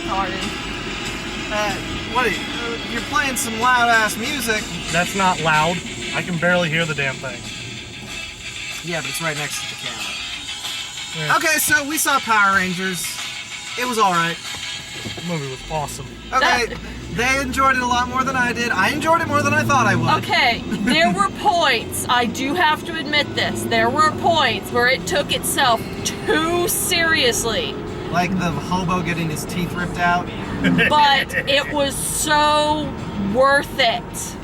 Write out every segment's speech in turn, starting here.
retarded. What are you, you're playing some loud-ass music. That's not loud. I can barely hear the damn thing. Yeah, but it's right next to the camera. Yeah. Okay, so we saw Power Rangers. It was alright. The movie was awesome. Okay, they enjoyed it a lot more than I did. I enjoyed it more than I thought I would. Okay, there were points, I do have to admit this, there were points where it took itself too seriously. Like the hobo getting his teeth ripped out. But it was so worth it.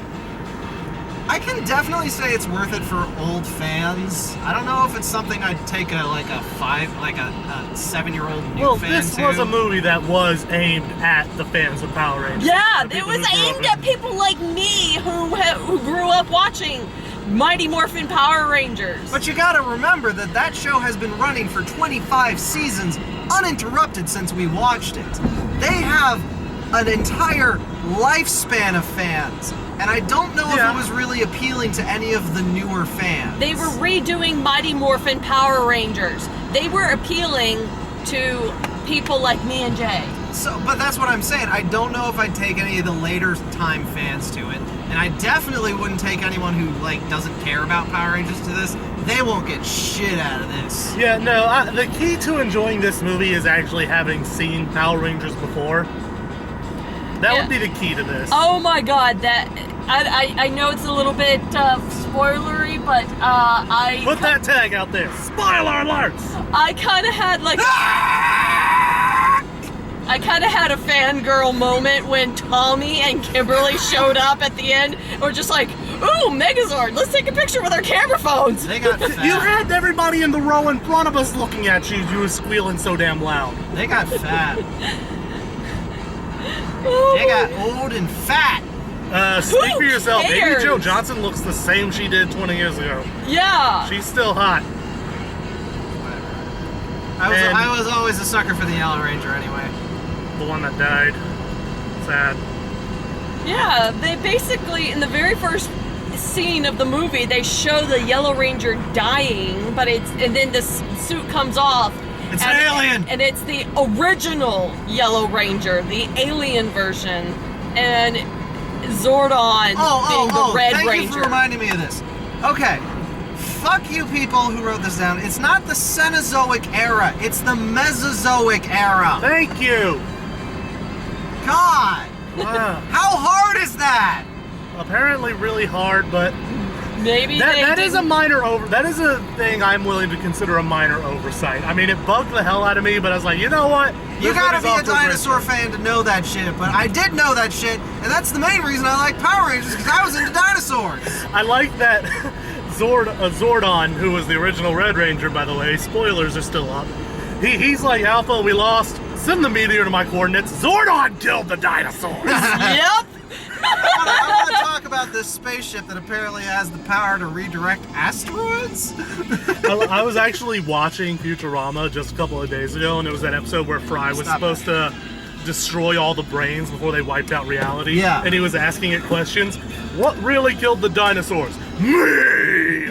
I can definitely say it's worth it for old fans. I don't know if it's something I'd take a 7-year-old new Well, fan this to. was a movie that was aimed at the fans of Power Rangers. Yeah, The it people was who grew up aimed in- at people like me who grew up watching Mighty Morphin Power Rangers. But you gotta remember that show has been running for 25 seasons uninterrupted since we watched it. They have an entire lifespan of fans. And I don't know if it was really appealing to any of the newer fans. They were redoing Mighty Morphin Power Rangers. They were appealing to people like me and Jay. So, but that's what I'm saying. I don't know if I'd take any of the later time fans to it. And I definitely wouldn't take anyone who, doesn't care about Power Rangers to this. They won't get shit out of this. Yeah, no, the key to enjoying this movie is actually having seen Power Rangers before. That would be the key to this. Oh my god, I know it's a little bit spoilery, but I... Put that tag out there. Spoiler alerts! I kind of had I kind of had a fangirl moment when Tommy and Kimberly showed up at the end. And we're just like, ooh, Megazord, let's take a picture with our camera phones. They got fat. You had everybody in the row in front of us looking at you. You were squealing so damn loud. They got fat. They got old and fat. Speak for yourself. Baby cares? Jo Johnson looks the same she did 20 years ago. Yeah. She's still hot. I was always a sucker for the Yellow Ranger anyway. The one that died. Sad. Yeah, they basically, in the very first scene of the movie, they show the Yellow Ranger dying, and then the suit comes off. It's an alien! And it's the original Yellow Ranger, the alien version, and Zordon being the Red thank Ranger. you for reminding me of this. Okay, fuck you people who wrote this down. It's not the Cenozoic era, it's the Mesozoic era. Thank you! God! Wow. How hard is that? Apparently really hard, but Maybe that is a that is a thing I'm willing to consider a minor oversight. I mean, it bugged the hell out of me, but I was like, you know what? You This gotta movie's be off a to great dinosaur start. fan to know that shit, but I did know that shit, and that's the main reason I like Power Rangers, because I was into dinosaurs. I like that Zordon, who was the original Red Ranger, by the way, spoilers are still up. He's like, Alpha, we lost. Send the meteor to my coordinates. Zordon killed the dinosaurs. Yep. I want to talk about this spaceship that apparently has the power to redirect asteroids. I was actually watching Futurama just a couple of days ago, and it was that episode where Fry was supposed to destroy all the brains before they wiped out reality. Yeah. And he was asking it questions. What really killed the dinosaurs? Me!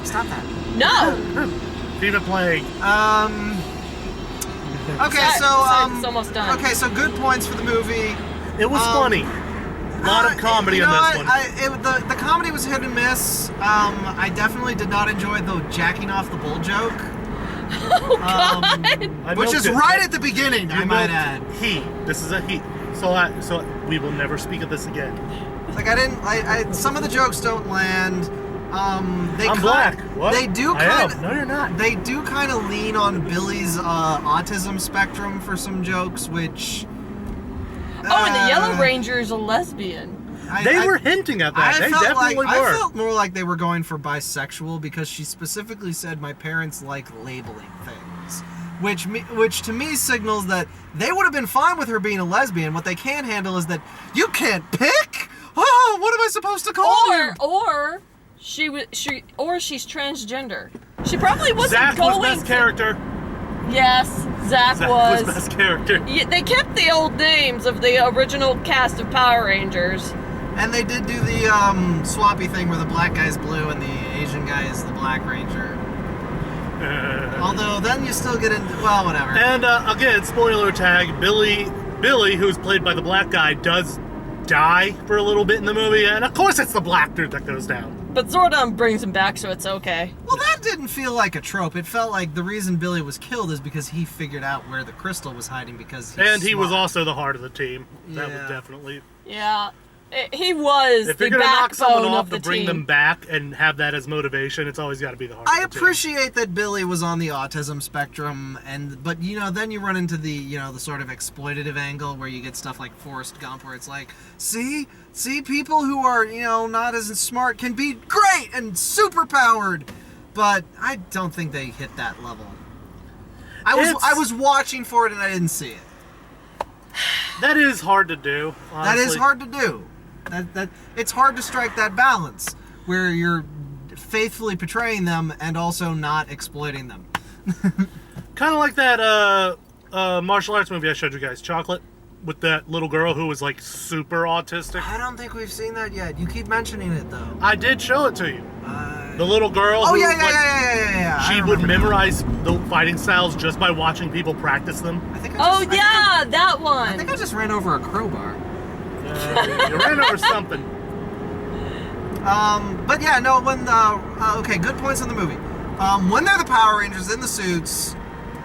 Stop that. No. Keep it playing. Okay, so it's almost done. Okay, so good points for the movie. It was funny. A lot of comedy you in know this what? one. The comedy was hit and miss. I definitely did not enjoy the jacking off the bull joke. Oh God. I Which milked is it. right at the beginning, I You might milked add. He. This is a he. So we will never speak of this again. Like some of the jokes don't land. I'm black. What? They do I kind am. of. No, you're not. They do kind of lean on Billy's autism spectrum for some jokes, which. Oh, and the Yellow Ranger is a lesbian. They were hinting at that. They definitely were. I felt more like they were going for bisexual because she specifically said my parents like labeling things, which to me signals that they would have been fine with her being a lesbian. What they can't handle is that you can't pick. Oh, what am I supposed to call you? Or she's transgender. She probably wasn't Zach going. was best character. Yes, Zach was. best character. Yeah, they kept the old names of the original cast of Power Rangers. And they did do the swappy thing where the black guy's blue and the Asian guy is the Black Ranger. Although then you still get into, well, whatever. And again, spoiler tag, Billy, who's played by the black guy, does die for a little bit in the movie, and of course it's the black dude that goes down. But Zordon brings him back, so it's okay. Well, that didn't feel like a trope. It felt like the reason Billy was killed is because he figured out where the crystal was hiding because he was also the heart of the team. That was definitely... Yeah. He was if the you're gonna knock someone backbone off of the to bring team. them back and have that as motivation, it's always got to be the heart I of the team. appreciate that Billy was on the autism spectrum, but then you run into the the sort of exploitative angle where you get stuff like Forrest Gump, where it's like, see, people who are not as smart can be great and super powered, but I don't think they hit that level. I was watching for it and I didn't see it. That is hard to do. Honestly. That is hard to do. That it's hard to strike that balance where you're faithfully portraying them and also not exploiting them. Kind of like that martial arts movie I showed you guys, Chocolate, with that little girl who was like super autistic. I don't think we've seen that yet. You keep mentioning it though. I did show it to you. The little girl. Oh who, yeah. She would memorize the fighting styles just by watching people practice them. That one. I think I just ran over a crowbar. You ran over something. But yeah, no. When okay, good points in the movie. When they're the Power Rangers in the suits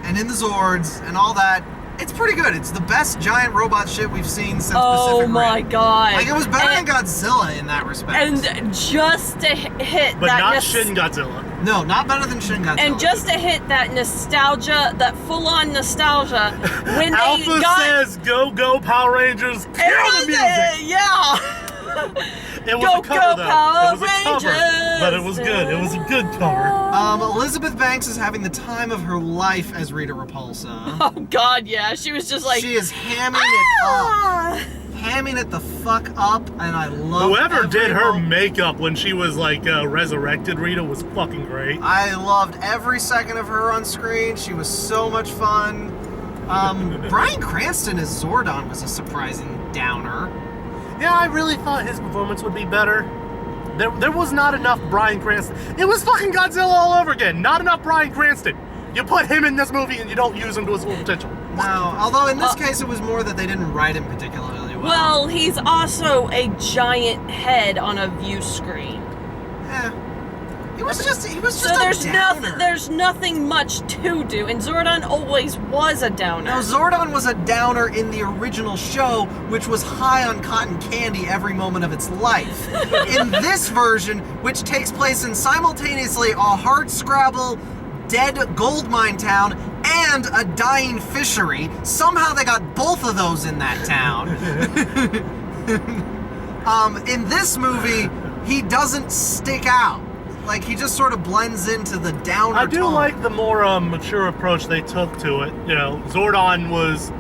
and in the Zords and all that, it's pretty good. It's the best giant robot shit we've seen since Pacific Rim. Oh my god! Like it was better than Godzilla in that respect. And just to hit but that, not Shin Godzilla. No, not better than Shin Godzilla. And just to hit that nostalgia, that full-on nostalgia, when Alpha they got says, "Go Power Rangers!" Kill the music. Yeah. It was a cover, though. Power It was a cover, Rangers. but it was good. It was a good cover. Elizabeth Banks is having the time of her life as Rita Repulsa. Oh god, yeah. She was just like She is hamming it up. Hamming it the fuck up, and I love Whoever did her moment. makeup when she was like resurrected Rita was fucking great. I loved every second of her on screen. She was so much fun. Bryan Cranston as Zordon was a surprising downer. Yeah, I really thought his performance would be better. There was not enough Bryan Cranston. It was fucking Godzilla all over again. Not enough Bryan Cranston. You put him in this movie and you don't use him to his full potential. No, although in this case it was more that they didn't write him particularly well. well, he's also a giant head on a view screen. He was just So there's nothing much to do, and Zordon always was a downer. No, Zordon was a downer in the original show, which was high on cotton candy every moment of its life. In this version, which takes place in simultaneously a hardscrabble, dead gold mine town and a dying fishery, somehow they got both of those in that town. In this movie, he doesn't stick out. Like, he just sort of blends into the downer I do tone. like the more mature approach they took to it. You know, Zordon was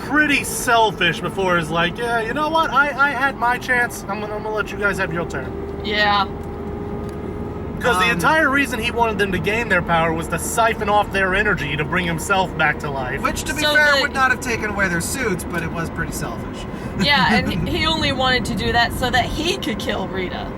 pretty selfish before it's like, yeah, you know what? I had my chance. I'm gonna let you guys have your turn. Yeah. Because the entire reason he wanted them to gain their power was to siphon off their energy to bring himself back to life. Which, to be So fair, the- would not have taken away their suits, but it was pretty selfish. Yeah, and he only wanted to do that so that he could kill Rita.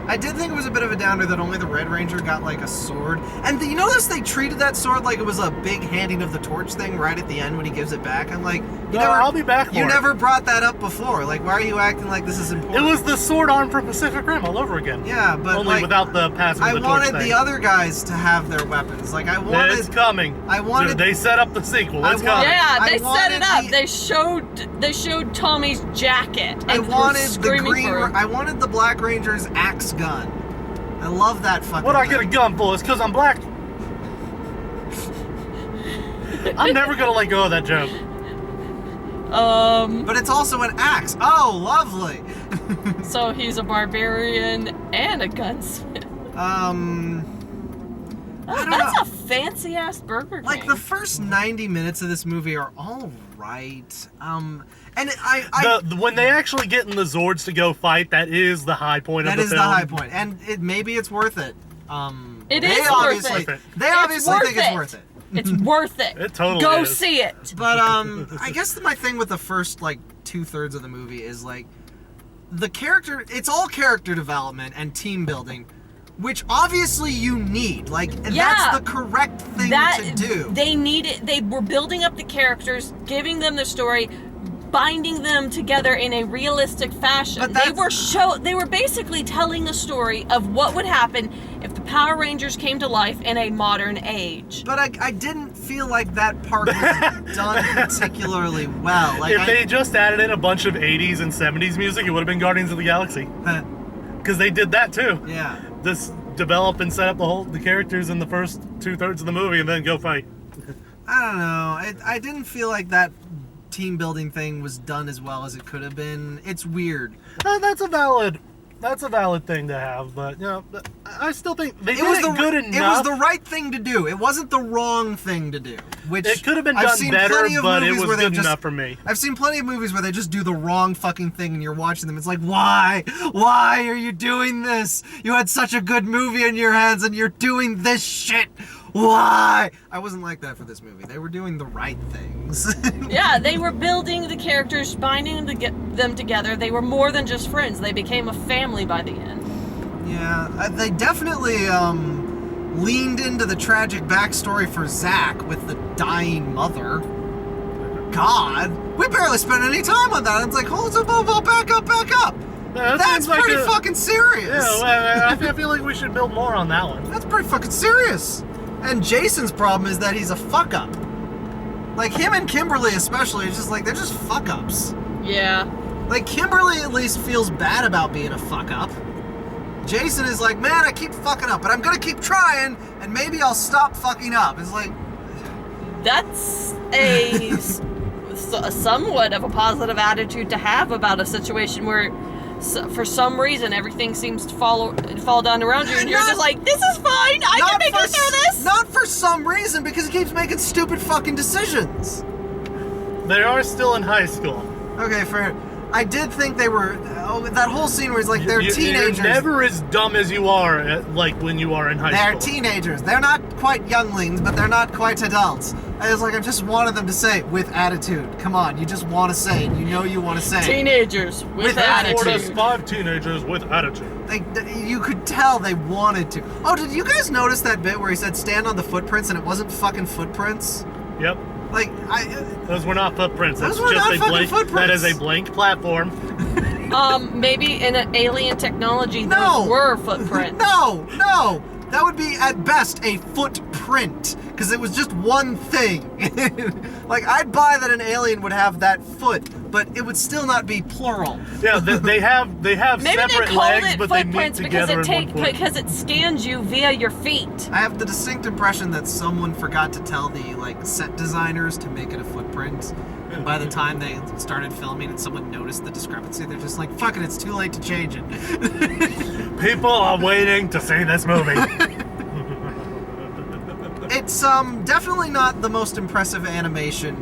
I did think it was a bit of a downer that only the Red Ranger got, like, a sword. And you notice they treated that sword like it was a big handing of the torch thing right at the end when he gives it back. I'm like, I'll be back for You it. never brought that up before. Like, why are you acting like this is It important? was the sword arm from Pacific Rim all over again. Yeah, but only like, without the passing I of the torch wanted thing. the other guys to have their weapons. Like, I wanted... It's coming. I wanted... They set up the sequel. It's I coming. Yeah, I they set wanted it up. the- They showed Tommy's jacket. And I wanted the screaming green... for him. I wanted the Black Ranger's axe gun. I love that fucking What I thing. get a gun for? It's because I'm black. I'm never gonna let go of that joke. But it's also an axe. Oh, lovely. So he's a barbarian and a gunsmith. I don't That's know. a fancy ass Burger King. Like, the first 90 minutes of this movie are all right. And When they actually get in the Zords to go fight, that is the high point of that the is film. the high point. And maybe it's worth it. It They is worth obviously, it. They obviously worth think it's it. worth it. It's worth it. It totally Go is. see it. But I guess my thing with the first, like, 2/3 of the movie is, like, the character, it's all character development and team building which obviously you need. Like, and Yeah. that's the correct thing to do. They were building up the characters, giving them the story, binding them together in a realistic fashion. But They were basically telling a story of what would happen if the Power Rangers came to life in a modern age. But I didn't feel like that part was done particularly well. Like, If they just added in a bunch of 80s and 70s music, it would have been Guardians of the Galaxy. Because they did that too. yeah. This develop and set up the characters in the first 2/3 of the movie and then go fight. I don't know. I didn't feel like that team building thing was done as well as it could have been. It's weird. That's a valid thing to have, but you know, I still think they did it good enough. It was the right thing to do. It wasn't the wrong thing to do. Which It could have been I've done seen better, plenty of but it movies was where good they've enough for me. I've seen plenty of movies where they just do the wrong fucking thing and you're watching them. It's like, why? Why are you doing this? You had such a good movie in your hands and you're doing this shit. Why? I wasn't like that for this movie. They were doing the right things. Yeah, they were building the characters, binding them together. They were more than just friends. They became a family by the end. Yeah, they definitely leaned into the tragic backstory for Zack with the dying mother. God, we barely spent any time on that. It's like, hold up, back up. Yeah, That's seems pretty like fucking serious. Yeah, I feel like we should build more on that one. That's pretty fucking serious. And Jason's problem is that he's a fuck up. Like him and Kimberly especially, it's just like they're just fuck ups. Yeah. Like Kimberly at least feels bad about being a fuck up. Jason is like, man, I keep fucking up, but I'm gonna keep trying, and maybe I'll stop fucking up. It's like, That's a somewhat of a positive attitude to have about a situation where for some reason everything seems to fall down around you and you're just like, this is fine, I can make it through this. Not for some reason, because he keeps making stupid fucking decisions. They are still in high school. Okay, I did think they were, that whole scene where he's like, they're teenagers. You're never as dumb as you are, like when you are in high They're school. teenagers. They're not quite younglings, but they're not quite adults. I was like, I just wanted them to say it with attitude. Come on, you just want to say it. You know you want to say it. Teenagers with Ford attitude. S5 teenagers with attitude. You could tell they wanted to. Oh, did you guys notice that bit where he said stand on the footprints and it wasn't fucking footprints? Yep. Like, Those were not footprints. Those That's were just not a fucking blank. footprints. That is a blank platform. Maybe in an alien technology, No. those were footprints. No. That would be at best a footprint, because it was just one thing. Like, I'd buy that an alien would have that foot, but it would still not be plural. Yeah, they have Maybe separate they called legs, it but they meet footprints together in one foot. because it scans you via your feet. I have the distinct impression that someone forgot to tell the set designers to make it a footprint. And by the time they started filming and someone noticed the discrepancy, they're just like, fuck it, it's too late to change it. People are waiting to see this movie. It's definitely not the most impressive animation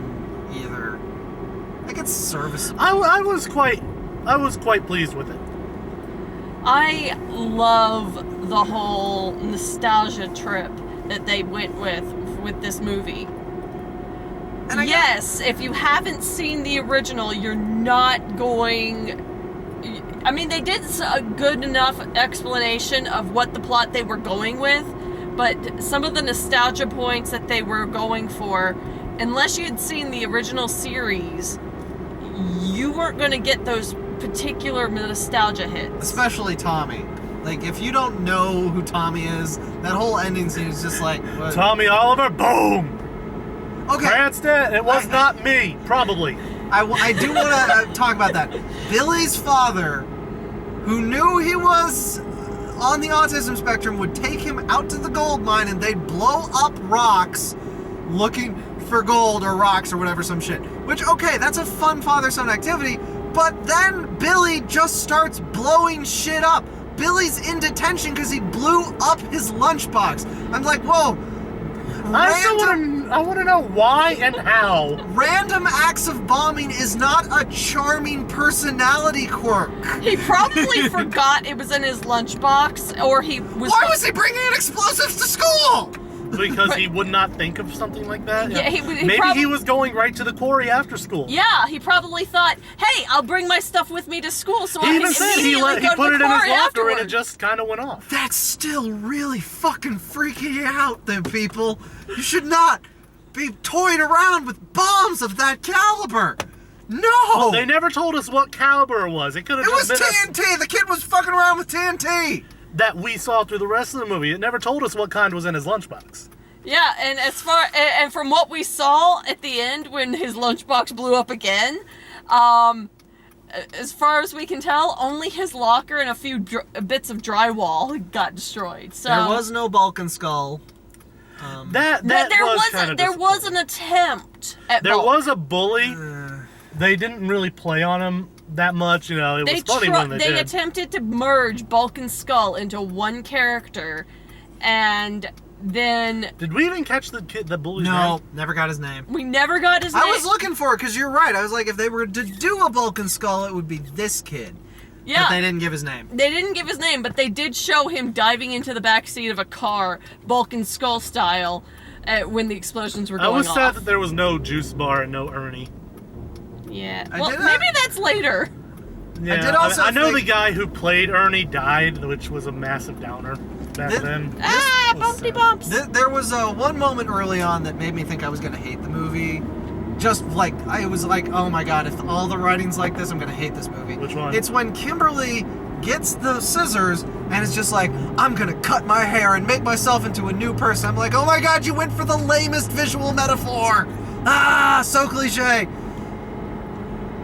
either. Like, it's serviceable. I was quite pleased with it. I love the whole nostalgia trip that they went with this movie. And yes, if you haven't seen the original, you're not going... I mean, they did a good enough explanation of what the plot they were going with, but some of the nostalgia points that they were going for, unless you had seen the original series, you weren't going to get those particular nostalgia hits. Especially Tommy. Like, if you don't know who Tommy is, that whole ending scene is just like... What? Tommy Oliver, boom! Okay. Cranston, it was not me, probably. I do want to talk about that. Billy's father, who knew he was on the autism spectrum, would take him out to the gold mine and they'd blow up rocks looking for gold or rocks or whatever, some shit. Which, okay, that's a fun father-son activity, but then Billy just starts blowing shit up. Billy's in detention because he blew up his lunchbox. I'm like, whoa. I want to know why and how. Random acts of bombing is not a charming personality quirk. He probably forgot it was in his lunchbox, or he was... Why was he bringing in explosives to school? because he would not think of something like that. Yeah, maybe he was going right to the quarry after school. Yeah, he probably thought, hey, I'll bring my stuff with me to school so He I can even said immediately he go put to it the in his quarry locker afterwards. and it just kind of went off. That's still really fucking freaking you out, then, people. You should not be toying around with bombs of that caliber. No! Well, they never told us what caliber it was. It could have It was just been TNT! The kid was fucking around with TNT! that we saw through the rest of the movie. It never told us what kind was in his lunchbox. Yeah, and from what we saw at the end when his lunchbox blew up again, as far as we can tell, only his locker and a few bits of drywall got destroyed. So There was no Balkan skull. There was an attempt at There bulk. was a bully. They didn't really play on him that much, you know. It was funny when they did. They attempted to merge Bulk and Skull into one character, and then Did we even catch the bully's name? No, never got his name. we never got his name. I was looking for it because you're right. I was like, if they were to do a Balkan skull, it would be this kid. Yeah. But they didn't give his name. They didn't give his name, but they did show him diving into the back seat of a car, Bulk and Skull style, when the explosions were going I was off. sad that there was no juice bar and no Ernie. Yeah. I Well, did maybe that's later. Yeah, did also I know think- the guy who played Ernie died, which was a massive downer back then. Ah, was bumpty sad. bumps. There was one moment early on that made me think I was going to hate the movie. Just like, I was like, oh my god, if all the writing's like this, I'm going to hate this movie. Which one? It's when Kimberly gets the scissors and it's just like, I'm going to cut my hair and make myself into a new person. I'm like, oh my god, you went for the lamest visual metaphor. Ah, so cliche.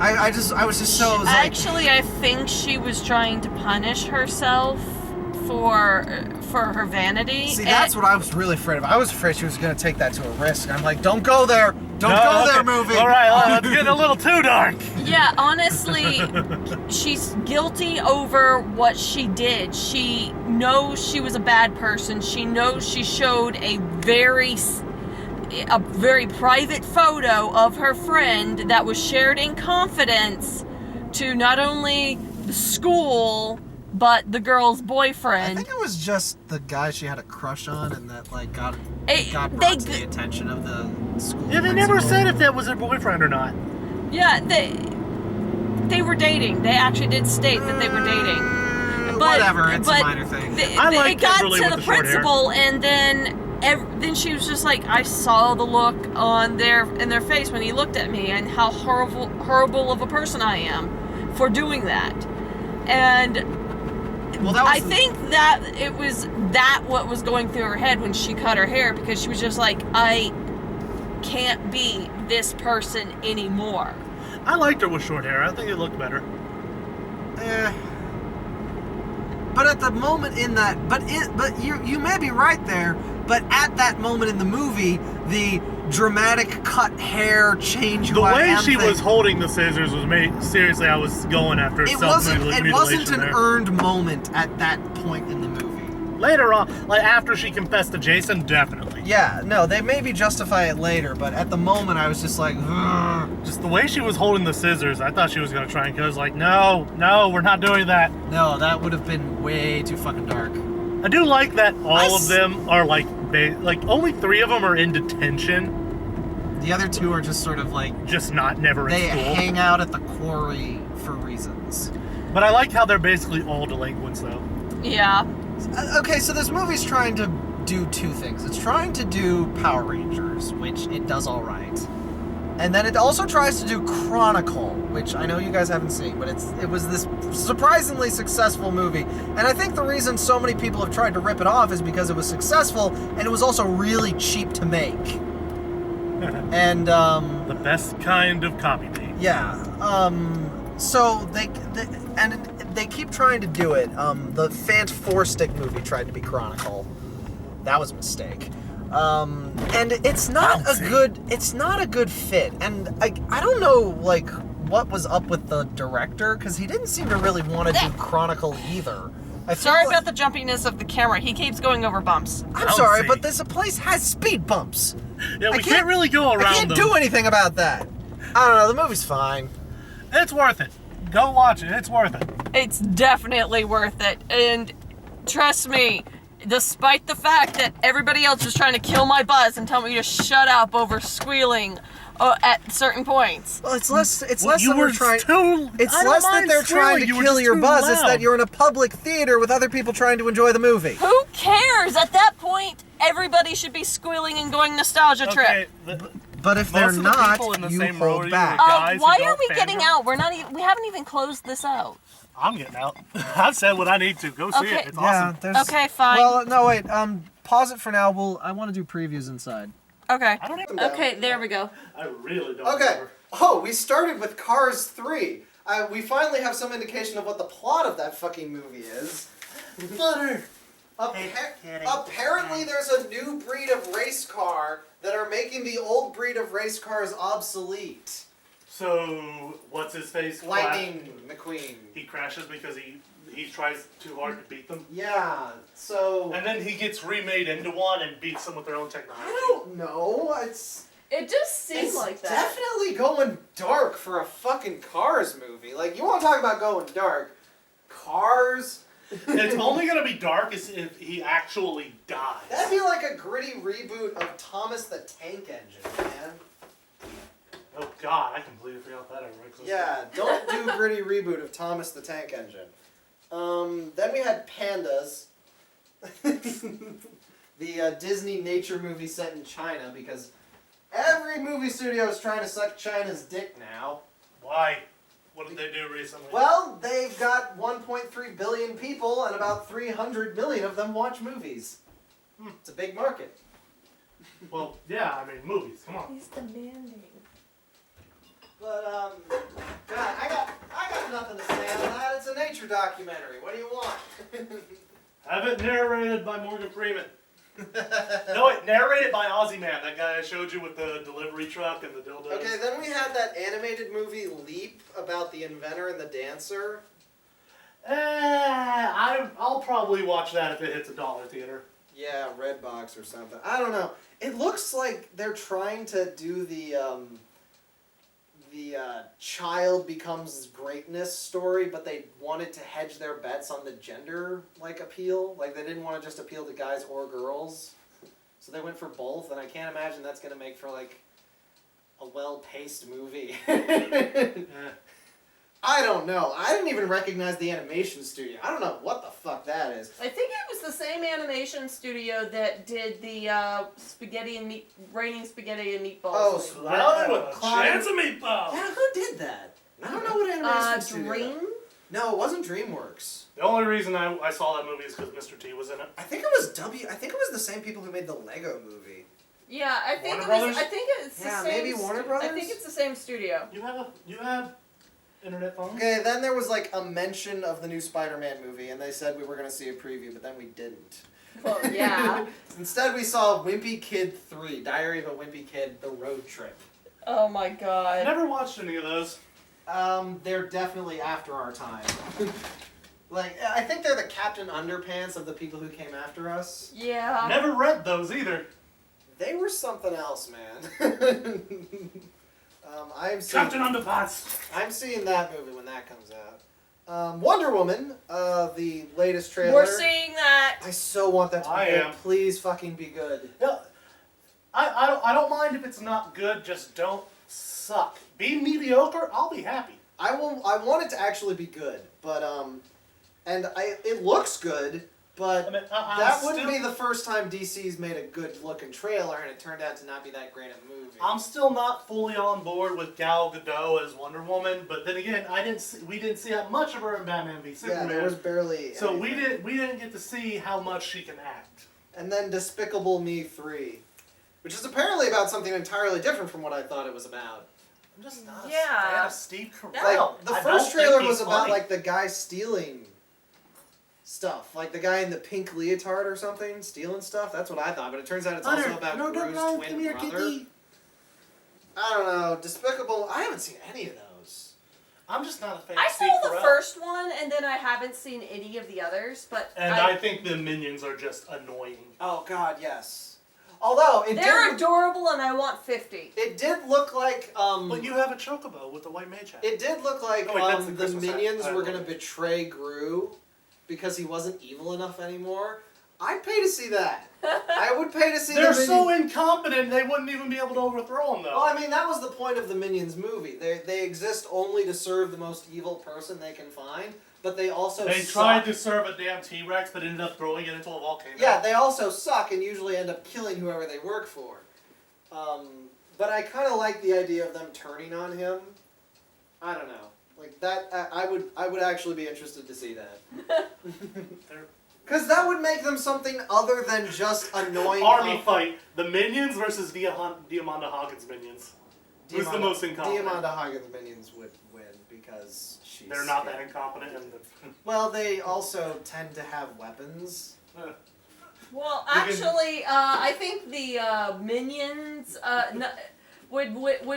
I was just so... like, Actually, I think she was trying to punish herself for her vanity. see, that's what I was really afraid of. I was afraid she was going to take that to a risk. I'm like, don't go there. Don't go there, movie. All right, let's get a little too dark. Yeah, honestly, she's guilty over what she did. She knows she was a bad person. She knows she showed a very private photo of her friend that was shared in confidence to not only the school but the girl's I boyfriend. think it was just the guy she had a crush on and that, like, got They- brought to the attention of the school Yeah, they never principal. said if that was her boyfriend or not. Yeah, they were dating. They actually did state that they were dating. But, Whatever, it's but a minor thing. I like it got Kimberly to with the the short hair. principal, and then she was just like, I saw the look in their face when he looked at me, and how horrible of a person I am for doing that. And Well, that was I think that it was what was going through her head when she cut her hair, because she was just like, I can't be this person anymore. I liked her with short hair. I think it looked better. But at the moment in that, but you may be right there. But at that moment in the movie, the dramatic cut hair change. The who I way am she thing, was holding the scissors was seriously, I was going after it wasn't self-mutilation an there. earned moment at that point in the movie. Later on, like after she confessed to Jason, definitely. Yeah, no, they maybe justify it later, but at the moment I was just like, ugh. Just the way she was holding the scissors, I thought she was going to try and kill. I was like, no, we're not doing that. No, that would have been way too fucking dark. I do like that all of them are like only 3 of them are in detention, The other 2 are just sort of like, just never in they school. hang out at the quarry for reasons. But I like how they're basically all delinquents though. Yeah. Okay, so this movie's trying to do 2 things. It's trying to do Power Rangers, which it does all right. And then it also tries to do Chronicle, which I know you guys haven't seen, but it was this surprisingly successful movie. And I think the reason so many people have tried to rip it off is because it was successful, and it was also really cheap to make. And, The best kind of copy paste. yeah, so they keep trying to do it. The Fant 4-stick movie tried to be Chronicle. That was a mistake. And it's not a good fit. And I don't know, like, what was up with the director, because he didn't seem to really want to do Chronicle either. Sorry about the jumpiness of the camera. He keeps going over bumps. I'm sorry, but this place has speed bumps. Yeah, we can't really go around I can't them. do anything about that. I don't know, the movie's fine. It's worth it. Go watch it. It's worth it. It's definitely worth it. And trust me, despite the fact that everybody else was trying to kill my buzz and tell me to shut up over squealing at certain points. Well, it's less. It's Well, less you that we're were trying. too- It's I don't less that mind they're trying squealing, to you were kill just your too buzz. It's loud. that you're in a public theater with other people trying to enjoy the movie. Who cares? At that point, everybody should be squealing and going nostalgia Okay, trip. But if Most they're of the not, people in the you same row hold are back. usually guys who Why don't are we fangirl. getting out? We haven't even closed this out. I'm getting out. I've said what I need to. Go see Okay. it. It's Yeah. awesome. There's, Okay, fine. Well, no, wait. Pause it for now. I want to do previews inside. Okay. I don't even. Okay, there we go. I really don't. Okay. remember. Oh, we started with Cars 3. We finally have some indication of what the plot of that fucking movie is. Butter. Apparently, there's a new breed of race car that are making the old breed of race cars obsolete. So what's his face? Lightning McQueen. He crashes because he tries too hard to beat them, Yeah. So and then he gets remade into one and beats them with their own technology. I don't know. It just seems It's like that. definitely going dark for a fucking Cars movie. Like, you want to talk about going dark? Cars? It's only gonna be dark if he actually dies. That'd be like a gritty reboot of Thomas the Tank Engine, man. Oh God, I completely forgot that ever existed. Yeah, don't do gritty reboot of Thomas the Tank Engine. Then we had Pandas. The Disney nature movie set in China, because every movie studio is trying to suck China's dick now. Why? What did they do recently? Well, they've got 1.3 billion people, and about 300 million of them watch movies. It's a big market. Well, yeah, I mean movies. Come on. He's demanding. But God, I got nothing to say on that. It's a nature documentary. What do you want? Have it narrated by Morgan Freeman. No, wait, narrated by Ozzy Man, that guy I showed you with the delivery truck and the dildos. Okay, then we had that animated movie Leap about the inventor and the dancer. I'll probably watch that if it hits a dollar theater. Yeah, Redbox or something. I don't know. It looks like they're trying to do the child becomes greatness story, but they wanted to hedge their bets on the gender appeal. Like, they didn't want to just appeal to guys or girls, so they went for both. And I can't imagine that's gonna make for a well-paced movie. I don't know. I didn't even recognize the animation studio. I don't know what the fuck that is. I think it was the same animation studio that did the raining spaghetti and meatballs. Oh, thing. so Cloud with a Cloud- chance of meatball. Yeah, who did that? I don't know what animation studio. Dream? No, it wasn't DreamWorks. The only reason I saw that movie is because Mr. T was in it. I think it was I think it was the same people who made the Lego movie. Yeah, I think Warner it was. Brothers? I think it's the Yeah, same. maybe Warner Brothers? I think it's the same studio. You have internet phones? Okay, then there was a mention of the new Spider-Man movie, and they said we were going to see a preview, but then we didn't. Well, yeah. Instead, we saw Wimpy Kid 3, Diary of a Wimpy Kid, The Road Trip. Oh my I god. never watched any of those. They're definitely after our time. I think they're the Captain Underpants of the people who came after us. Yeah. Never read those either. They were something else, man. Captain Underpants. I'm seeing that movie when that comes out. Wonder Woman, the latest trailer. We're seeing that. I so want that to be I good. am. Please fucking be good. No, I don't mind if it's not good. Just don't suck. Be mediocre. I'll be happy. I want it to actually be good, but it looks good, but I mean, that wouldn't be the first time DC's made a good looking trailer, and it turned out to not be that great a movie. I'm still not fully on board with Gal Gadot as Wonder Woman, but then again, we didn't see that much of her in Batman v yeah, Superman. there was barely. So anything. we didn't get to see how much she can act. And then Despicable Me 3, which is apparently about something entirely different from what I thought it was about. I'm just not a Yeah. fan of Steve Carell. The I first don't trailer think was he's about funny. the guy stealing stuff, the guy in the pink leotard or something stealing stuff. That's what I thought, but it turns out it's also about Gru's twin brother. I don't know. Despicable. I haven't seen any of those. I'm just not a fan I of Steve saw the Carell. first one, and then I haven't seen any of the others. But And I think the minions are just annoying. Oh God, yes. Although they're adorable, and I want 50. It did look like But you have a chocobo with the white mage hat. it did look like Oh, wait, that's the the Christmas hat. minions I were love gonna it. betray Gru because he wasn't evil enough anymore. I'd pay to see that. I would pay to see They're the so Minions. incompetent, they wouldn't even be able to overthrow them, though. Well, I mean, that was the point of the Minions movie. They exist only to serve the most evil person they can find, but they also They suck. tried to serve a damn T-Rex, but ended up throwing it into a volcano. Yeah, they also suck and usually end up killing whoever they work for. But I kind of like the idea of them turning on him. I don't know, like that. I would actually be interested to see that. Because that would make them something other than just annoying. Army fight: the Minions versus Diamanda Hawkins' Minions. Who's the most incompetent? Diamanda Hawkins' Minions would win because she's. They're not that incompetent. Well, they also tend to have weapons. Well, actually, I think the Minions would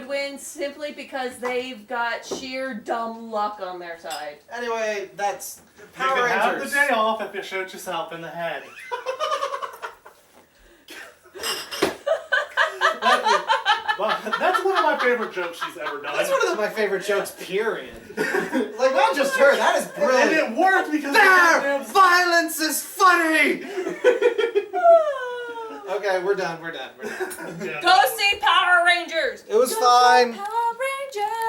win simply because they've got sheer dumb luck on their side. Anyway, that's You Power can have Rangers. the day off if you shoot yourself in the head. That's one of my favorite jokes she's ever done. That's one of my favorite jokes, period. Like, not just her, that is And brilliant. it worked because There! Violence is funny! Okay, we're done. Yeah. Go see Power Rangers! It was Go fine. Power Rangers!